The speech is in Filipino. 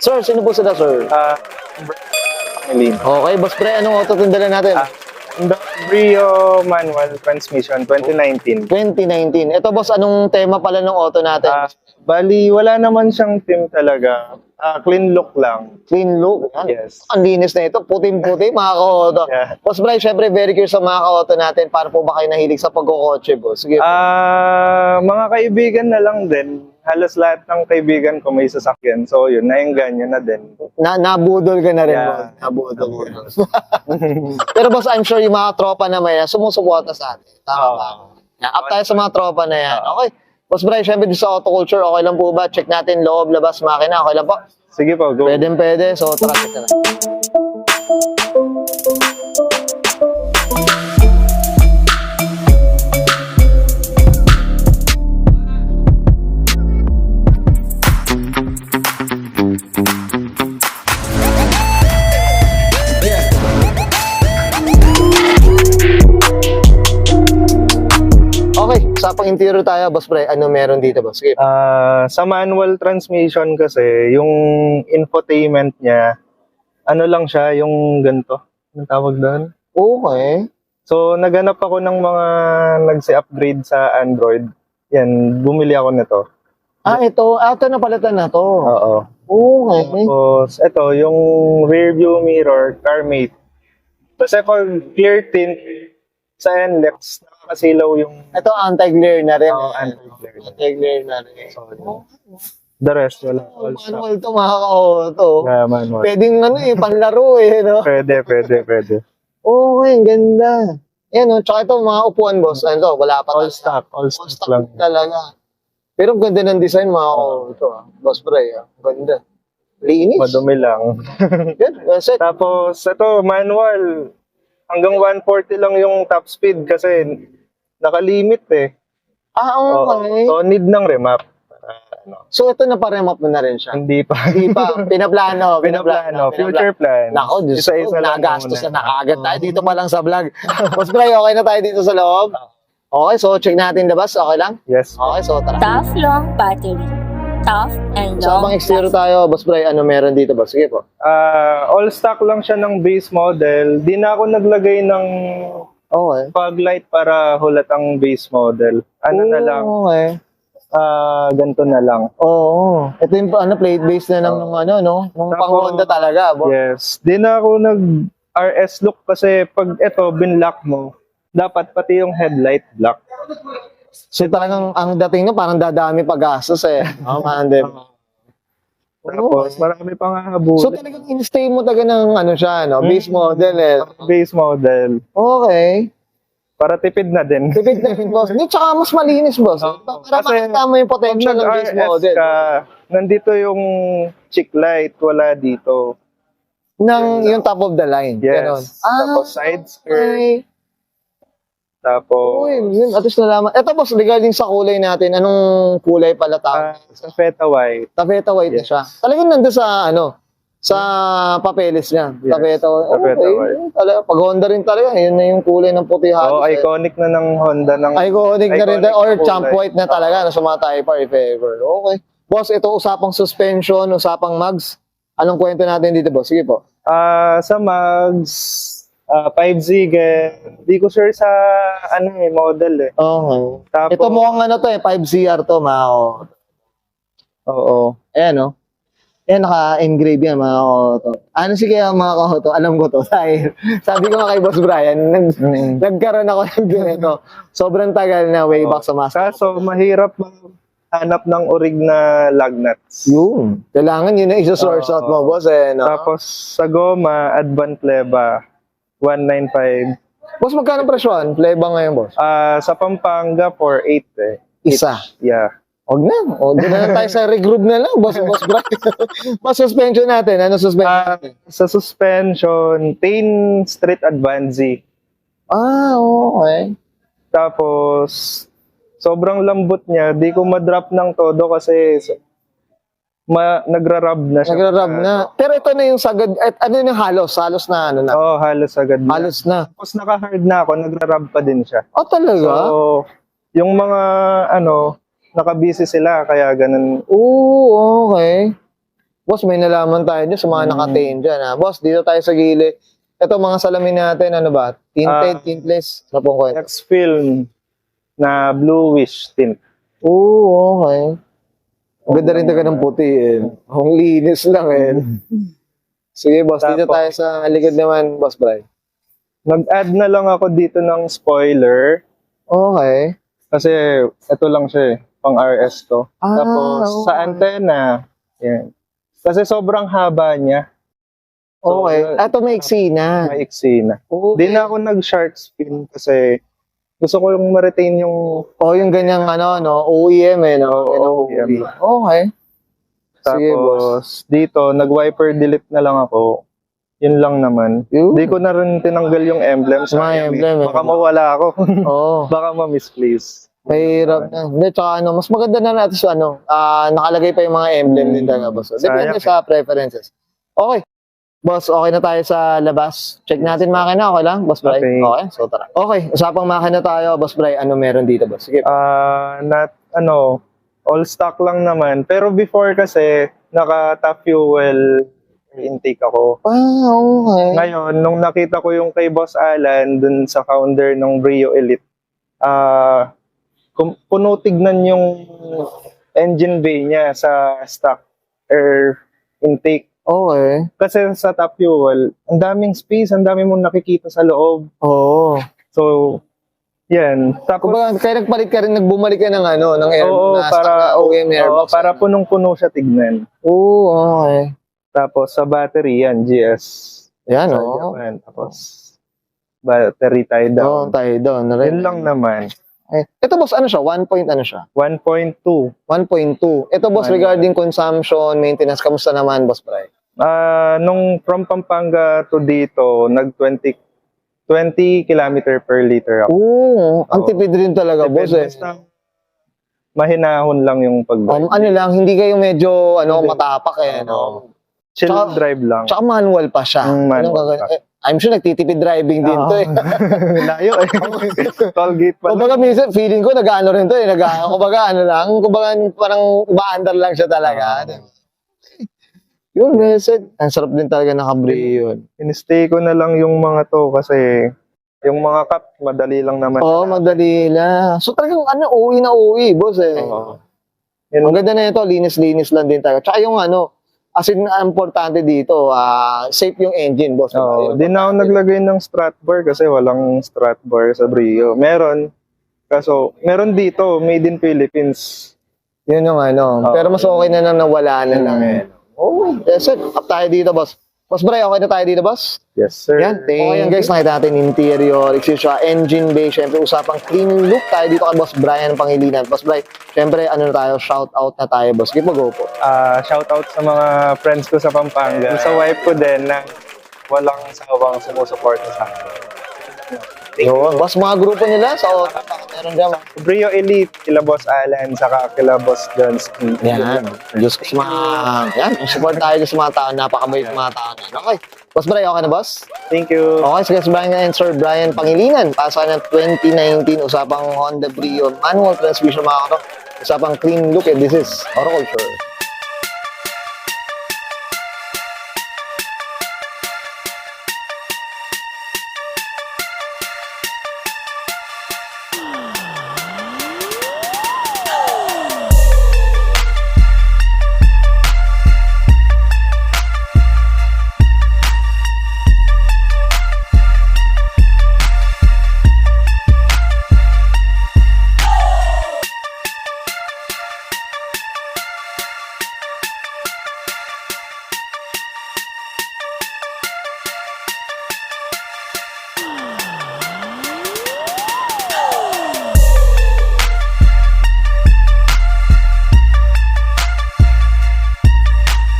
Sir, sino po sila, sir? Eileen. Okay, boss pre, anong auto tindala natin? Brio manual transmission 2019. 2019. Ito, boss, anong tema pala ng auto natin? Bali, wala naman siyang team talaga. Clean look lang. Clean look. Yan. Yes. Ang linis na ito. Puting-puti, mga ka-auto. Yeah. Boss Bray, syempre, very curious sa mga ka-auto natin. Paano po ba kayo nahilig sa pagkukotse, boss? Sige. Mga kaibigan na lang din. Halos lahat ng kaibigan ko may sasakyan. So, yun, naengganyo na din. Nabudol ka na rin, Yeah. boss. Nabudol. Pero boss, I'm sure yung mga tropa na may sumusuporta sa atin. Tama ba? Up tayo sa mga tropa na yan. Okay. Boss Bray, syempre di sa auto culture, okay lang po ba? Check natin loob, labas, makina. Okay lang po? Sige po, go. Pwede. So, tara, check na. Okay, usapang interior tayo, Boss Bray. Ano meron dito, boss? Sige. Sa manual transmission kasi, yung infotainment niya, ano lang siya, yung ganito. Anong tawag doon? Okay. So, naghanap ako ng mga nagsi-upgrade sa Android. Yan, bumili ako nito. Ito napalitan na to. Oo. Okay. Tapos, ito, yung rear view mirror, CarMate. Kasi pag clear tint sa NLEX, nakakasilaw yung Ito, anti-glare na rin. anti-glare. Anti-glare na rin. So, the rest, wala. All stock. Manual to, mga ka-auto. Yeah, manual. Pwedeng panlaro no? Pwede. Okay, ang ganda. Yan, no? Tsaka ito, mga upuan, boss. Ano to, wala pa. All stock lang. Talaga. Pero ang ganda ng design, mga ka-auto. Boss Bray, ang ganda. Linis. Madumi lang. Good, well set. Tapos, ito, manual. Hanggang 140 lang yung top speed kasi nakalimit eh. Okay. So, need ng remap. So, ito na pa-remap mo na rin siya. Hindi pa. Hindi pa. Pinaplano. Future plan. Nako, Diyos ko, Isa-isa lang nagastos muna. na nakagad tayo dito pa lang sa vlog. Boss Bray, okay na tayo dito sa loob? Okay, so check natin labas. Okay lang? Yes. Okay, so tara. Tough long battery. Tough and So, long habang exterior tayo, Boss Bray, ano meron dito, boss? Sige po. All stock lang siya ng base model. Di na ako naglagay ng Okay. fog light para hulat ang base model. Ano na lang, Okay. ganito na lang. Oo. Ito yung plate base na lang nung nung Tapos, pang Honda talaga. Boss. Yes. Di na ako nag-RS look kasi pag ito, binlock mo, dapat pati yung headlight black. So, talagang ang dating nyo, parang dadami pag-gastos eh. Mandem. Tapos, marami pang hahabulin. So, talagang in-stay mo talaga ng siya, base model eh. Base model. Okay. Para tipid na din. Tipid na rin, boss. Hindi, tsaka mas malinis, boss. Para Kasi makita mo yung Pag potential ng base nag-RS model. ka, nandito yung chick light, wala dito. Yung top of the line. Yes. Ganon. Tapos side skirt. Okay. Tapos, Uy, yun, at least nalaman. Ito, boss, regarding sa kulay natin, anong kulay pala tawag? sa feta white. Tapeta white na yes. siya. Talagang nandun sa, sa papeles niya. Yes, Tapeta white. tapeta Okay. white. Yun talaga. Pag Honda rin talaga, yun na yung kulay ng puti halos. Oh, iconic na ng Honda ng Iconic na rin. iconic Or na kulay. champ white na talaga, na sa mga Type R, if ever. Okay. Boss, ito usapang suspension, usapang mags. Anong kwento natin dito, boss? Sige po. Sa mags, 5Z, di ko sure sa model eh. Okay. Tapos, Ito mukhang 5CR to, mga Oo. Ayan, no? Ayan, naka-engrave yan, mga to. Ano sige, mga to? Alam ko to. Sabi ko nga kay Boss Brian, nagkaroon ako ng ganito. Sobrang tagal na way back sa master. kaso mahirap hanap ng orig na lug nuts. Yun. Kailangan yun na isa-source out mo, boss, eh, no? Tapos sa goma, Advant Leba, 195. Boss, magkano presyon? Pleba ngayon, boss? Sa Pampanga, 4.8 eh. Isa. Yeah. Huwag na. Huwag na lang tayo sa regroup na lang, boss Brian. Mas suspension natin. Ano suspension natin? Sa suspension, Tain Street Advanzi. Okay. Tapos, sobrang lambot niya. Di ko ma-drop ng todo kasi nagra-rub na siya. Nagra-rub na. Pero ito na yung sagad. Ano yung halos? Halos na na? Oo, halos agad na. Halos na. Tapos naka-hard na ako, nagra-rub pa din siya. Talaga? So, yung mga nakabisi sila, kaya ganun. Oo, okay. Boss, may nalaman tayo dyan sa mga nakatain dyan. Ha? Boss, dito tayo sa gilid. Ito, mga salamin natin, ano ba? Tinted, tintless. Ano pong kwento? X-Film na bluish tint. Oo, okay. Ang ganda rin taga ng puti eh. Ang linis lang eh. Sige, boss, dito Tapos- tayo sa likod naman, Boss Bray. Nag-add na lang ako dito ng spoiler. Okay. Kasi ito lang siya pang RS to. Ah, Tapos sa okay. antenna, yan. Kasi sobrang haba niya. Okay. Ito may iksi na. Maiksi na. Okay. Di na ako nag-shark spin kasi gusto ko yung ma-retain yung Oh, yung ganyang ano, no? OEM eh, no? OEM. Okay. Sige, boss. tapos dito, nag-wiper delete na lang ako. Yun lang naman. Yun. Di ko na rin tinanggal yung emblem. Mga emblem, eh. Baka mawala ako. Oo. Baka ma-misplace. Mahirap na. Hindi, tsaka ano, mas maganda na natin sa ano, nakalagay pa yung mga emblem din talaga, boss. Depende Sayang sa preferences. Okay. Boss, okay na tayo sa labas. Check natin makina, okay lang, Boss Bray? Okay. Okay, so tara. Okay, usapang makina tayo, Boss Bray. Ano meron dito, boss? Sige. All stock lang naman. Pero before kasi, naka-top fuel intake ako. Okay. Ngayon, nung nakita ko yung kay Boss Alan dun sa founder ng Brio Elite, puno tignan yung engine bay niya sa stock air intake. Okay. Kasi sa top fuel, ang daming space, ang dami mong nakikita sa loob. Oo. So, yan. Tapos, Kumbaga, kaya nagpalit ka rin, nagbumalik ka ng ano, ng air, oo, na para, stock na OEM airbox. para punong-puno siya tignan. Oo, okay. Tapos sa battery yan, GS. Yan, Sa oo. Japan. Tapos battery tie Oo, down. tayo doon. na rin. Yun lang naman. Eh, ito, boss, ano siya? 1 point, ano siya? 1.2. 1.2. Ito, boss, Manual. regarding consumption, maintenance, kamusta naman, Boss Bray? Nung from Pampanga to dito, nag 20 km per liter ako. Oo, ang Oo. tipid rin talaga, boss eh. Basta mahinahon lang yung pag Ano lang, hindi kayo medyo ano Hindi. matapak eh, no? chill Tsaka- drive lang. Tsaka manual pa siya. Manual Anong pa. I'm sure nagtitipid driving din to eh. Layo eh. Toll gate pa lang. Kumbaga minsan, feeling ko nag-ano rin to eh. Kumbaga ano lang, kumbaga parang umaandar lang siya talaga. Yun, message. Ang sarap din talaga nakabri yun. In-stay ko na lang yung mga to kasi yung mga cup, madali lang naman. Oo, madali lang. So talagang ano, uwi na uwi, boss eh. Oo. Ang Yun, ganda na ito, linis-linis lang din tayo. Tsaka yung ano, as in, ang importante dito, safe yung engine, boss. Oo, Yung di na ako naglagay ng strut bar kasi walang strut bar sa Brio. Meron. Kaso, meron dito, made in Philippines. Yun yung ano. Oo. Pero mas okay na nang nawala na lang eh. Oh, yes sir. Up tayo dito, boss. Boss Bray, okay na tayo dito, boss? Yes, sir. Yan. Okay yan, guys. Nakita natin interior, exterior, engine bay. Siyempre, usapang clean look tayo dito kay Boss Brian Pangilinan. Boss Bray, siyempre, ano na tayo, shout out na tayo, boss. Give mo go po. Shout out sa mga friends ko sa Pampanga. Sa wife ko din na walang sawang sumusuporta sa akin. Yun. Boss, mga grupo nila sa OTA, meron dyan. Brio Elite, kila Boss Alan, saka kila Boss Johnsky. Yan. Diyos ko sa mga... Yan. Support tayo sa mga tao. Napakabait sa mga tao. Okay. Boss Bray, okay na, boss? Thank you. Okay, sige, Brian and Sir Brian Pangilinan. Pasa ng 2019, usapang Honda Brio manual transmission mga kato. Usapang clean look, and this is Autoculture.